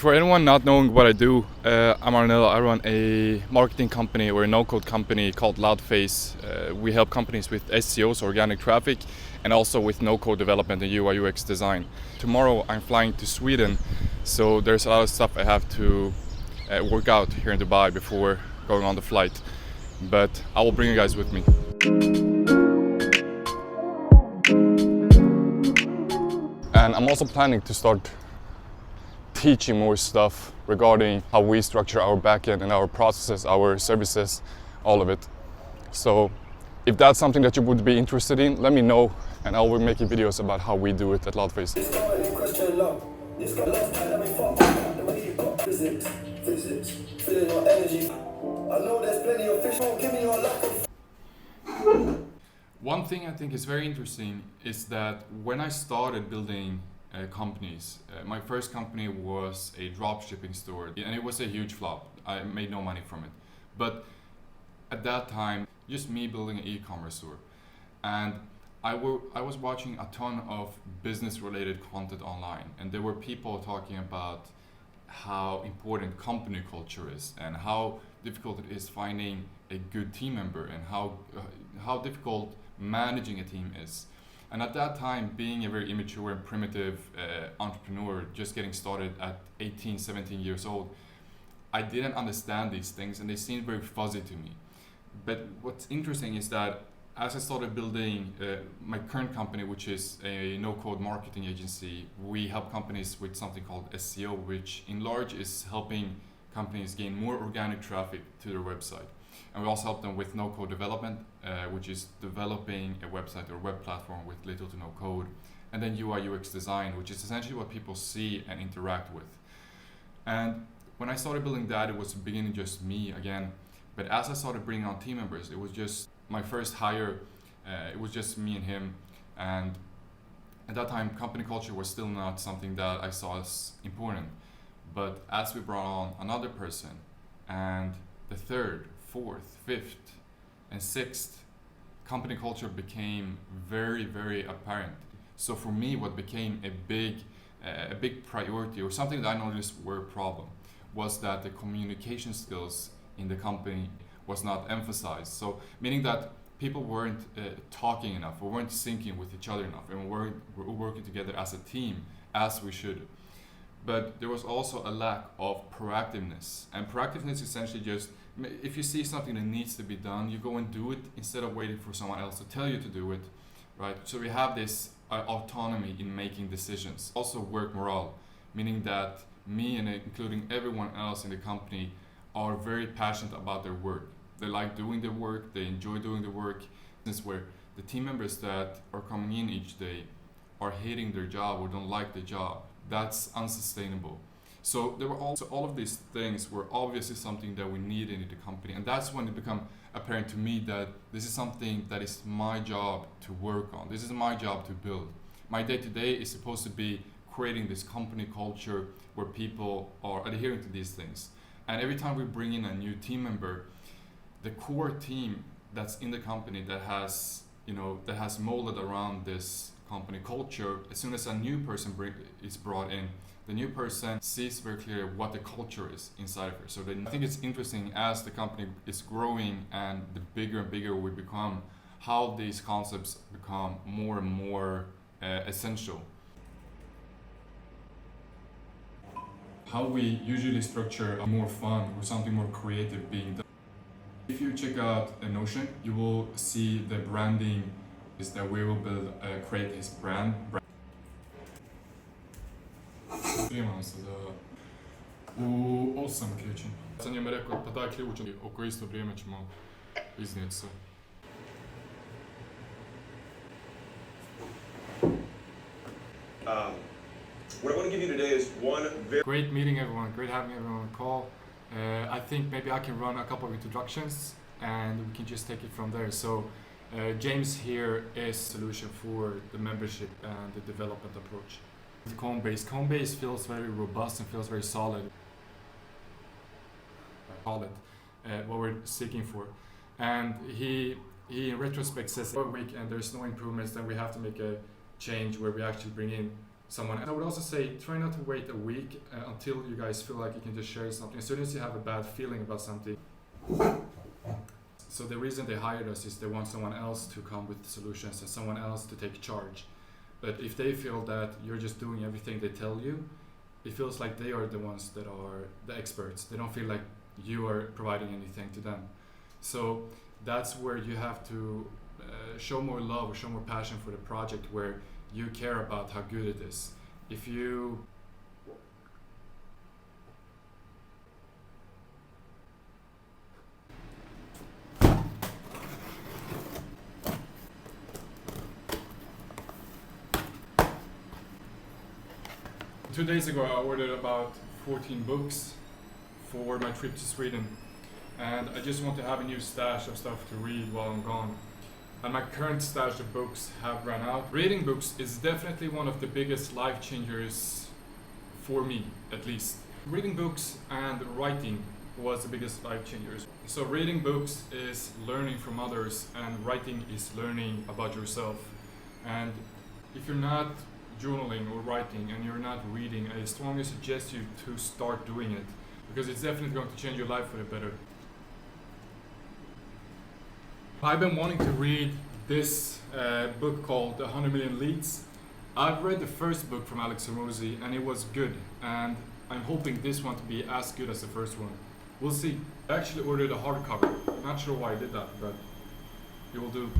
For anyone not knowing what I do, I'm Arnell. I run a marketing company or a no-code company called Loudface. We help companies with SEO, so organic traffic, and also with no-code development and UI UX design. Tomorrow I'm flying to Sweden, so there's a lot of stuff I have to work out here in Dubai before going on the flight. But I will bring you guys with me. And I'm also planning to start teaching more stuff regarding how we structure our backend and our processes, our services, all of it. So if that's something that you would be interested in, let me know and I will be making videos about how we do it at Loudface. One thing I think is very interesting is that when I started building companies. My first company was a drop shipping store and it was a huge flop. I made no money from it. But at that time, just me building an e-commerce store. And I was watching a ton of business related content online, and there were people talking about how important company culture is and how difficult it is finding a good team member and how difficult managing a team is. And at that time, being a very immature and primitive entrepreneur, just getting started at 18, 17 years old, I didn't understand these things and they seemed very fuzzy to me. But what's interesting is that as I started building my current company, which is a no-code marketing agency, we help companies with something called SEO, which in large is helping companies gain more organic traffic to their website. And we also help them with no-code development, which is developing a website or web platform with little to no code. And then UI UX design, which is essentially what people see and interact with. And when I started building that, it was beginning just me again. But as I started bringing on team members, it was just my first hire. It was just me and him. And at that time, company culture was still not something that I saw as important. But as we brought on another person, and the third, fourth, fifth, and sixth, company culture became very, very apparent. So for me, what became a big priority, or something that I noticed were a problem, was that the communication skills in the company was not emphasized. So meaning that people weren't talking enough, or weren't syncing with each other enough, and we're working together as a team as we should. But there was also a lack of proactiveness. And proactiveness is essentially just, if you see something that needs to be done, you go and do it instead of waiting for someone else to tell you to do it, right? So we have this autonomy in making decisions. Also work morale, meaning that me and including everyone else in the company are very passionate about their work. They like doing their work, they enjoy doing the work. This is where the team members that are coming in each day are hating their job or don't like the job. That's unsustainable. So there were also all of these things were obviously something that we needed in the company, and that's when it became apparent to me that this is something that is my job to work on. This is my job to build. My day-to-day is supposed to be creating this company culture where people are adhering to these things. And every time we bring in a new team member, the core team that's in the company that has molded around this company culture, as soon as a new person is brought in, the new person sees very clearly what the culture is inside of her. So I think it's interesting as the company is growing and the bigger and bigger we become, how these concepts become more and more essential. How we usually structure a more fun or something more creative being done. If you check out Notion, you will see the branding is that we will create his brand. Приема се u 8 krećem. Sam njemu rekao pa daj ključ, oko isto vrijeme ćemo iznijeti se. What I want to give you today is one very Great meeting everyone, great having everyone on the call. I think maybe I can run a couple of introductions and we can just take it from there. So James here is a solution for the membership and the development approach. Coinbase feels very robust and feels very solid. Call it what we're seeking for. And he in retrospect says every week and there's no improvements, then we have to make a change where we actually bring in someone. I would also say try not to wait a week until you guys feel like you can just share something. As soon as you have a bad feeling about something. So the reason they hired us is they want someone else to come with solutions and someone else to take charge. But if they feel that you're just doing everything they tell you, it feels like they are the ones that are the experts. They don't feel like you are providing anything to them. So that's where you have to show more love or show more passion for the project, where you care about how good it is. If you Two days ago I ordered about 14 books for my trip to Sweden, and I just want to have a new stash of stuff to read while I'm gone. And my current stash of books have run out. Reading books is definitely one of the biggest life changers for me, at least. Reading books and writing was the biggest life changers. So reading books is learning from others, and writing is learning about yourself. And if you're not journaling or writing and you're not reading, I strongly suggest you to start doing it, because it's definitely going to change your life for the better. I've been wanting to read this book called The 100 Million Leads. I've read the first book from Alex Hormozi and it was good, and I'm hoping this one to be as good as the first one. We'll see. I actually ordered a hardcover. Not sure why I did that, but it will do.